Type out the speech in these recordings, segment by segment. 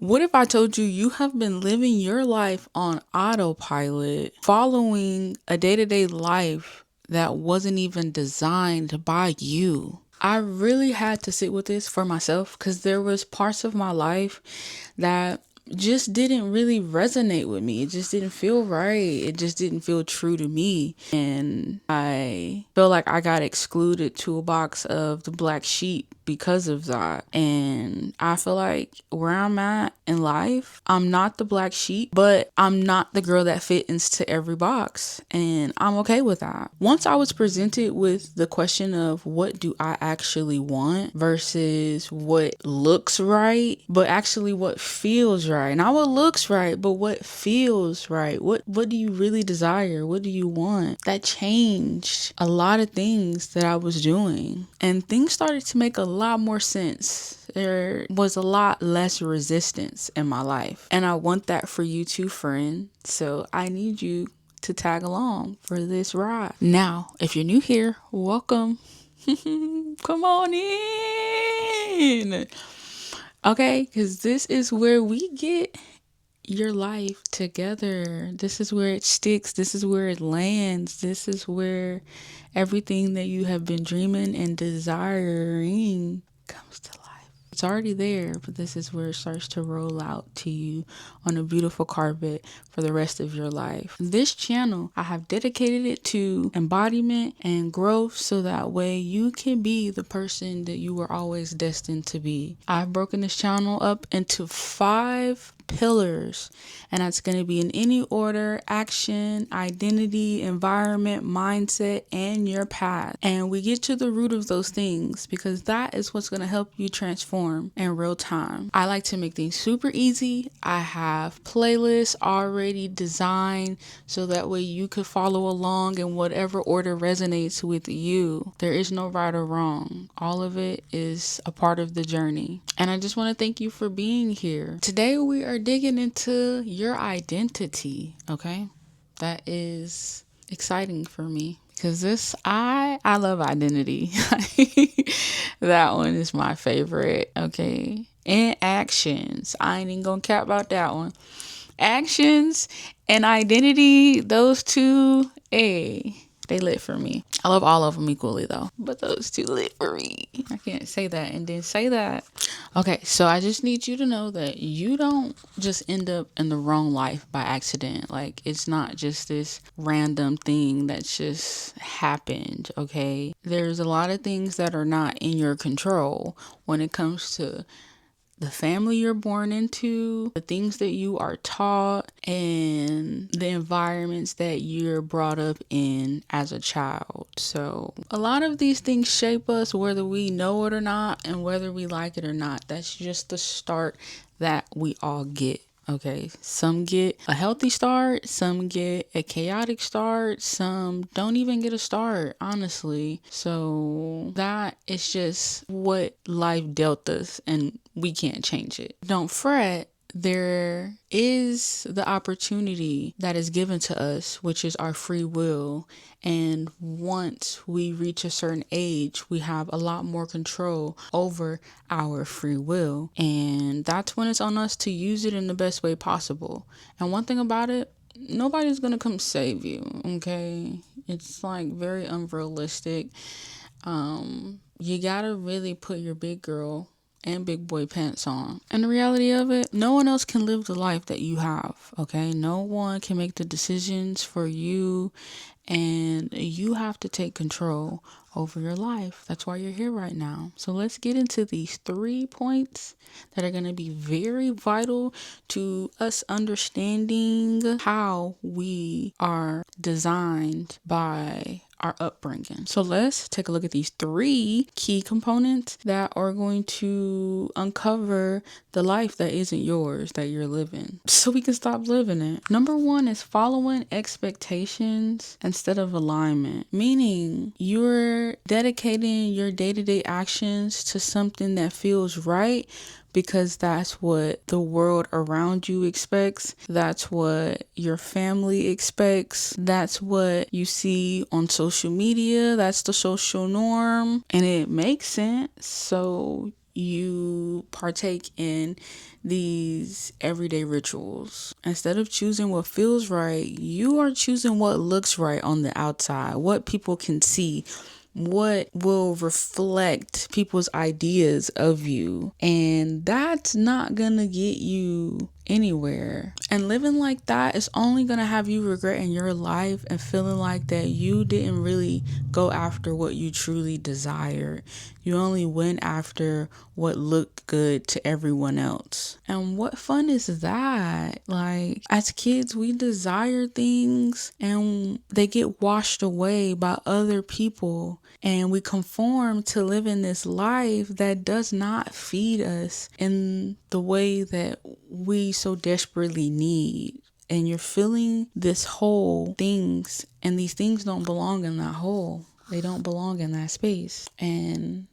What if I told you you have been living your life on autopilot, following a day-to-day life that wasn't even designed by you? I really had to sit with this for myself because there was parts of my life that just didn't really resonate with me. It just didn't feel right. It just didn't feel true to me. And I feel like I got excluded to a box of the black sheep because of that. And I feel like where I'm at in life, I'm not the black sheep, but I'm not the girl that fit into every box. And I'm okay with that. Once I was presented with the question of what do I actually want versus what looks right, but actually what feels right. Not what looks right, but what feels right. What do you really desire? What do you want? That changed a lot of things that I was doing. And things started to make a lot more sense. There was a lot less resistance in my life. And I want that for you too, friend. So I need you to tag along for this ride. Now, if you're new here, welcome. Come on in. Okay, because this is where we get your life together. This is where it sticks. This is where it lands. This is where everything that you have been dreaming and desiring comes to life. It's already there, but this is where it starts to roll out to you on a beautiful carpet for the rest of your life. This channel, I have dedicated it to embodiment and growth so that way you can be the person that you were always destined to be. I've broken this channel up into 5 pillars, and that's going to be in any order: action, identity, environment, mindset, and your path. And we get to the root of those things because that is what's going to help you transform in real time. I like to make things super easy. I have playlists already designed so that way you could follow along in whatever order resonates with you. There is no right or wrong. All of it is a part of the journey. And I just want to thank you for being here. Today we are digging into your identity, okay? That is exciting for me because I love identity. That one is my favorite, okay? And actions. I ain't even gonna cap about that one. Actions and identity, those two, they lit for me. I love all of them equally though, but those two lit for me. I can't say that and then say that. Okay, so I just need you to know that you don't just end up in the wrong life by accident. Like, it's not just this random thing that's just happened, okay? There's a lot of things that are not in your control when it comes to the family you're born into, the things that you are taught, and the environments that you're brought up in as a child. So a lot of these things shape us whether we know it or not and whether we like it or not. That's just the start that we all get. Okay, some get a healthy start, some get a chaotic start, some don't even get a start, honestly. So that is just what life dealt us and we can't change it. Don't fret. There is the opportunity that is given to us, which is our free will. And once we reach a certain age, we have a lot more control over our free will. And that's when it's on us to use it in the best way possible. And one thing about it, nobody's going to come save you, okay? It's like very unrealistic. You got to really put your big girl and big boy pants on. And the reality of it, no one else can live the life that you have, okay? No one can make the decisions for you, and you have to take control over your life. That's why you're here right now. So let's get into these 3 points that are going to be very vital to us understanding how we are designed by our upbringing. So let's take a look at these 3 key components that are going to uncover the life that isn't yours, that you're living, so we can stop living it. Number 1 is following expectations instead of alignment, meaning you're dedicating your day-to-day actions to something that feels right because that's what the world around you expects. That's what your family expects. That's what you see on social media. That's the social norm. And it makes sense. So you partake in these everyday rituals. Instead of choosing what feels right, you are choosing what looks right on the outside, what people can see, what will reflect people's ideas of you. And that's not gonna get you anywhere. And living like that is only gonna have you regretting your life and feeling like that you didn't really go after what you truly desired. You only went after what looked good to everyone else. And what fun is that? Like, as kids, we desire things and they get washed away by other people. And we conform to living this life that does not feed us in the way that we so desperately need. And you're filling this hole things, and these things don't belong in that hole. They don't belong in that space. And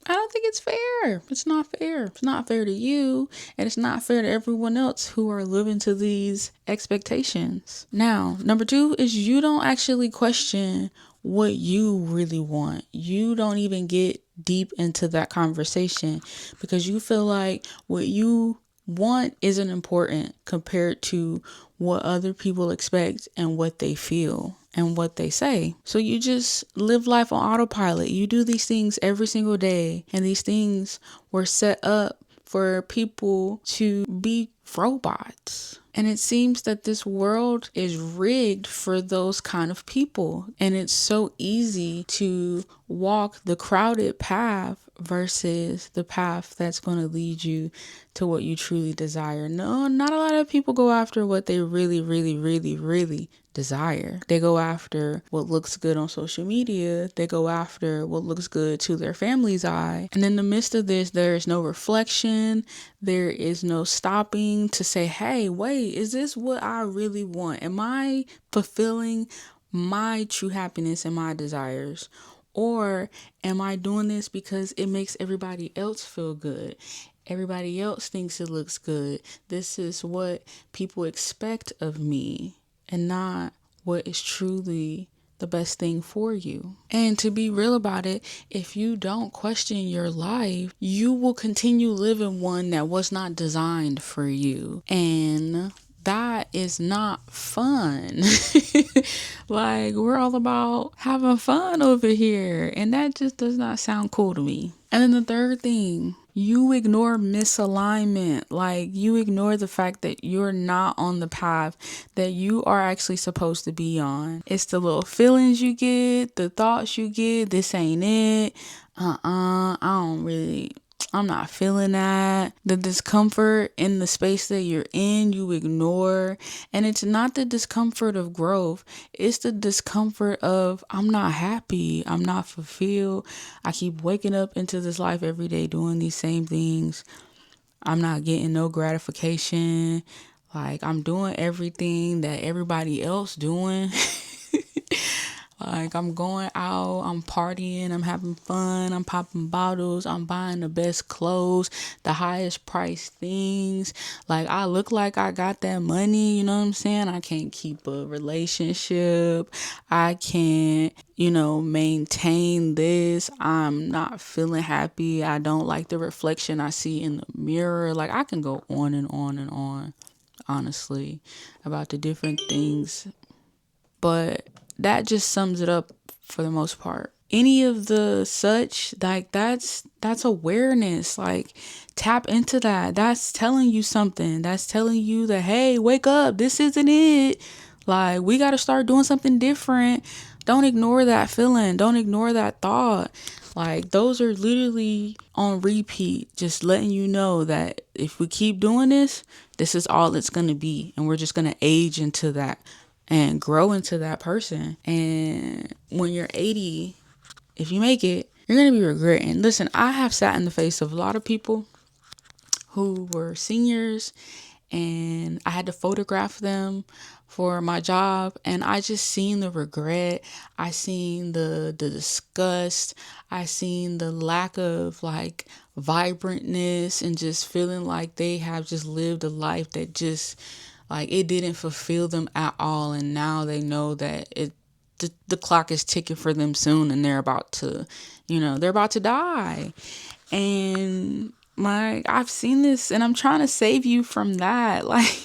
I don't think it's fair. It's not fair. It's not fair to you, and it's not fair to everyone else who are living to these expectations. Now, number 2 is you don't actually question what you really want. You don't even get deep into that conversation because you feel like what you want isn't important compared to what other people expect and what they feel and what they say. So you just live life on autopilot. You do these things every single day, and these things were set up for people to be robots. And it seems that this world is rigged for those kind of people. And it's so easy to walk the crowded path versus the path that's going to lead you to what you truly desire. No, not a lot of people go after what they really, really, really, really desire. They go after what looks good on social media. They go after what looks good to their family's eye. And in the midst of this, there is no reflection. There is no stopping to say, hey, wait, is this what I really want? Am I fulfilling my true happiness and my desires? Or am I doing this because it makes everybody else feel good? Everybody else thinks it looks good. This is what people expect of me, and not what is truly the best thing for you. And to be real about it, if you don't question your life, you will continue living one that was not designed for you. And that is not fun. Like, we're all about having fun over here, and that just does not sound cool to me. And then the third thing, you ignore misalignment. Like, you ignore the fact that you're not on the path that you are actually supposed to be on. It's the little feelings you get, the thoughts you get, this ain't it. I'm not feeling that. The discomfort in the space that you're in, you ignore. And it's not the discomfort of growth. It's the discomfort of, I'm not happy. I'm not fulfilled. I keep waking up into this life every day doing these same things. I'm not getting no gratification. Like, I'm doing everything that everybody else doing. Like, I'm going out, I'm partying, I'm having fun, I'm popping bottles, I'm buying the best clothes, the highest priced things. Like, I look like I got that money, you know what I'm saying? I can't keep a relationship. I can't, maintain this. I'm not feeling happy. I don't like the reflection I see in the mirror. Like, I can go on and on and on, honestly, about the different things. But that just sums it up for the most part. Any of the such, like, that's awareness. Like, tap into that. That's telling you something. That's telling you that, hey, wake up. This isn't it. Like, we got to start doing something different. Don't ignore that feeling. Don't ignore that thought. Like, those are literally on repeat, just letting you know that if we keep doing this, this is all it's going to be. And we're just going to age into that and grow into that person. And when you're 80, if you make it, you're going to be regretting. Listen, I have sat in the face of a lot of people who were seniors, and I had to photograph them for my job, and I just seen the regret. I seen the disgust. I seen the lack of like vibrantness, and just feeling like they have just lived a life that just like it didn't fulfill them at all. And now they know that the clock is ticking for them soon, and they're about to die. And I've seen this and I'm trying to save you from that. Like,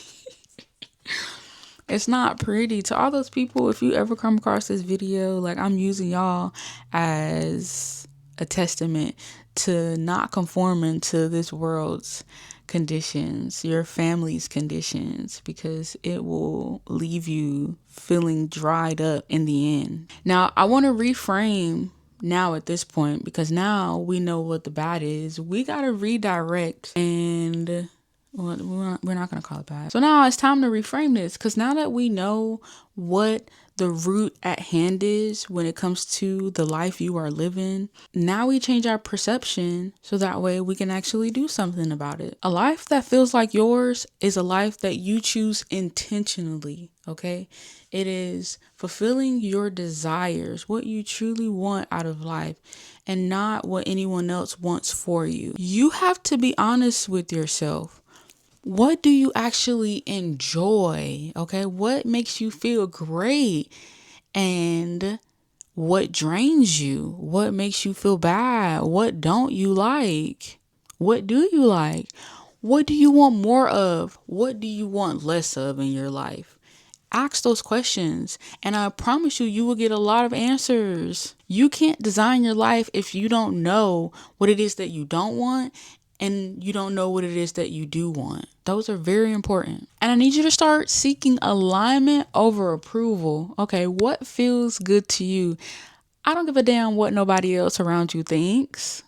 it's not pretty. To all those people, if you ever come across this video, like, I'm using y'all as a testament to not conforming to this world's conditions, your family's conditions, because it will leave you feeling dried up in the end. Now, I want to reframe now at this point, because now we know what the bad is. We got to redirect, and well, we're not going to call it bad. So now it's time to reframe this, because now that we know what the root at hand is when it comes to the life you are living, now we change our perception so that way we can actually do something about it. A life that feels like yours is a life that you choose intentionally, okay? It is fulfilling your desires, what you truly want out of life, and not what anyone else wants for you. You have to be honest with yourself. What do you actually enjoy? Okay, what makes you feel great? And what drains you? What makes you feel bad? What don't you like? What do you like? What do you want more of? What do you want less of in your life? Ask those questions, and I promise you, you will get a lot of answers. You can't design your life if you don't know what it is that you don't want, and you don't know what it is that you do want. Those are very important. And I need you to start seeking alignment over approval. Okay, what feels good to you? I don't give a damn what nobody else around you thinks.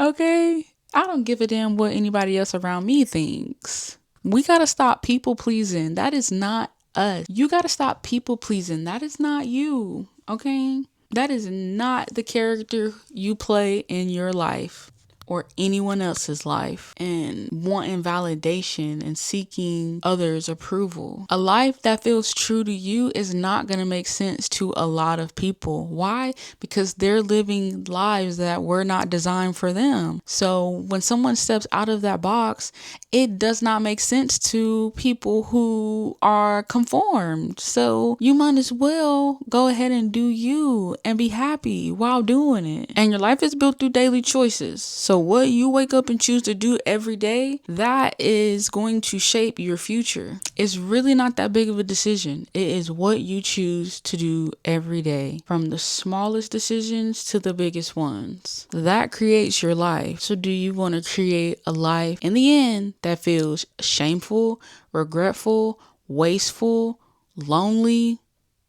Okay? I don't give a damn what anybody else around me thinks. We gotta stop people pleasing. That is not us. You gotta stop people pleasing. That is not you. Okay? That is not the character you play in your life or anyone else's life, and wanting validation and seeking others' approval. A life that feels true to you is not going to make sense to a lot of people. Why? Because they're living lives that were not designed for them. So when someone steps out of that box, it does not make sense to people who are conformed. So you might as well go ahead and do you and be happy while doing it. And your life is built through daily choices. So what you wake up and choose to do every day, that is going to shape your future. It's really not that big of a decision. It is what you choose to do every day, from the smallest decisions to the biggest ones. That creates your life. So do you want to create a life in the end that feels shameful, regretful, wasteful, lonely?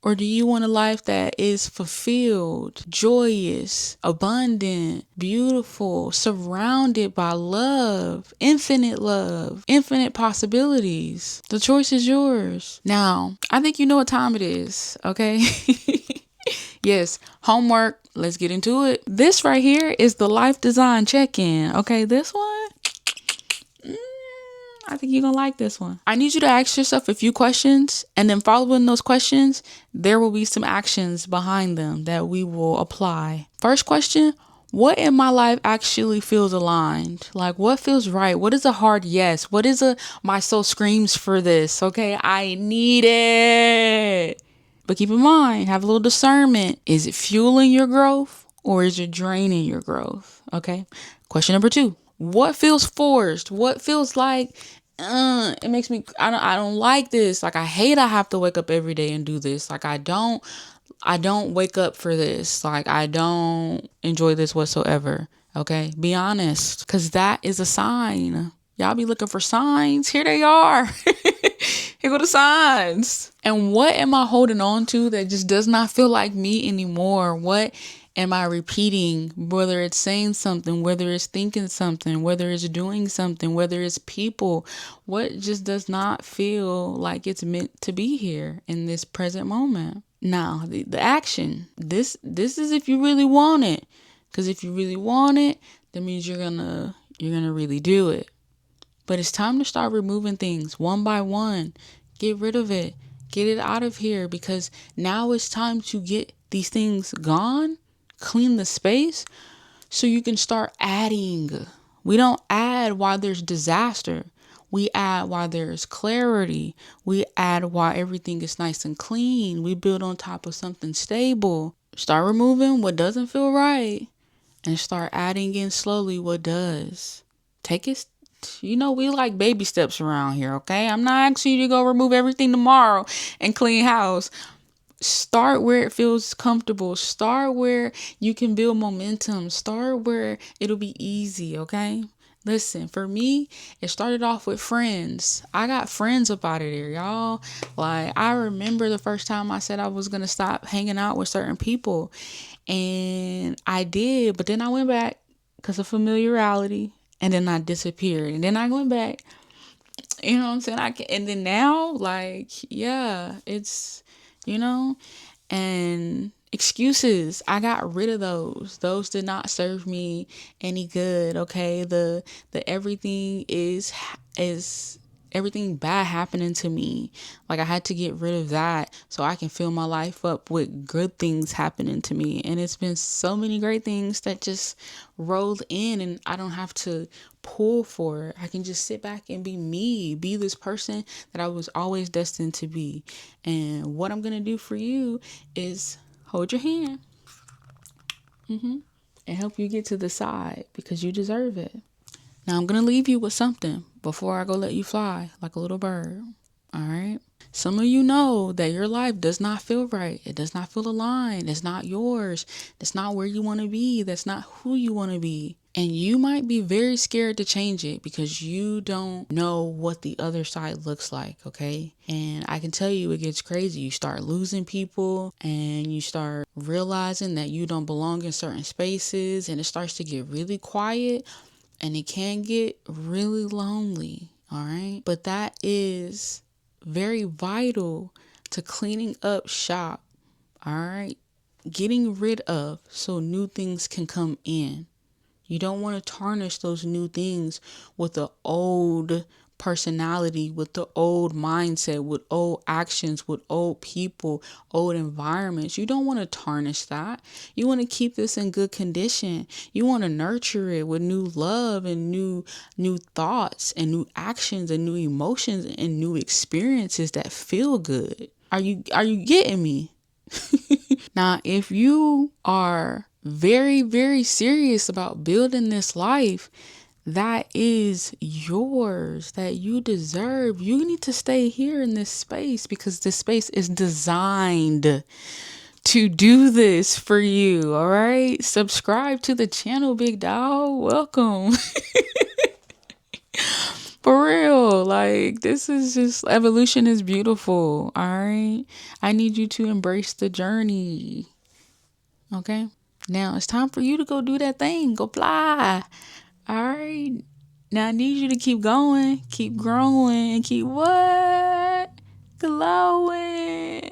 Or do you want a life that is fulfilled, joyous, abundant, beautiful, surrounded by love, infinite possibilities? The choice is yours. Now, I think you know what time it is, okay? Yes, homework. Let's get into it. This right here is the life design check-in. Okay, this one, I think you're going to like this one. I need you to ask yourself a few questions, and then following those questions, there will be some actions behind them that we will apply. First question, what in my life actually feels aligned? Like, what feels right? What is a hard yes? What is my soul screams for this? Okay, I need it. But keep in mind, have a little discernment. Is it fueling your growth or is it draining your growth? Okay. Question number 2. What feels forced? What feels like it makes me I don't like this. Like, I hate I have to wake up every day and do this. Like, I don't wake up for this. Like, I don't enjoy this whatsoever. Okay? Be honest, cuz that is a sign. Y'all be looking for signs. Here they are. Here go the signs. And what am I holding on to that just does not feel like me anymore? What am I repeating? Whether it's saying something, whether it's thinking something, whether it's doing something, whether it's people, what just does not feel like it's meant to be here in this present moment? Now, the action. This is if you really want it. Because if you really want it, that means you're gonna really do it. But it's time to start removing things one by one. Get rid of it. Get it out of here, because now it's time to get these things gone, clean the space, so you can start adding. We don't add while there's disaster. We add while there's clarity. We add while everything is nice and clean. We build on top of something stable. Start removing what doesn't feel right and start adding in slowly what does. Take it. We like baby steps around here, okay? I'm not asking you to go remove everything tomorrow and clean house. Start where it feels comfortable. Start where you can build momentum. Start where it'll be easy, okay? Listen, for me, it started off with friends. I got friends up out of there, y'all. Like, I remember the first time I said I was going to stop hanging out with certain people. And I did, but then I went back because of familiarity. And then I disappeared. And then I went back. You know what I'm saying? And then now, like, yeah, it's, you know, and excuses, I got rid of those did not serve me any good. Okay, the everything bad happening to me, like I had to get rid of that so I can fill my life up with good things happening to me. And it's been so many great things that just rolled in, and I don't have to pull for it. I can just sit back and be me, be this person that I was always destined to be. And what I'm gonna do for you is hold your hand and help you get to the side, because you deserve it. Now I'm going to leave you with something before I go let you fly like a little bird. All right. Some of you know that your life does not feel right. It does not feel aligned. It's not yours. It's not where you want to be. That's not who you want to be. And you might be very scared to change it because you don't know what the other side looks like, okay? And I can tell you it gets crazy. You start losing people and you start realizing that you don't belong in certain spaces, and it starts to get really quiet and it can get really lonely, all right? But that is very vital to cleaning up shop, all right? Getting rid of so new things can come in. You don't want to tarnish those new things with the old personality, with the old mindset, with old actions, with old people, old environments. You don't want to tarnish that. You want to keep this in good condition. You want to nurture it with new love and new thoughts and new actions and new emotions and new experiences that feel good. Are you getting me? Now, if you are very, very serious about building this life that is yours, that you deserve, you need to stay here in this space, because this space is designed to do this for you. All right. Subscribe to the channel, big dog. Welcome. For real, like, this is just, evolution is beautiful. All right. I need you to embrace the journey. Okay. Now it's time for you to go do that thing. Go fly. All right. Now I need you to keep going, keep growing, and keep what? Glowing.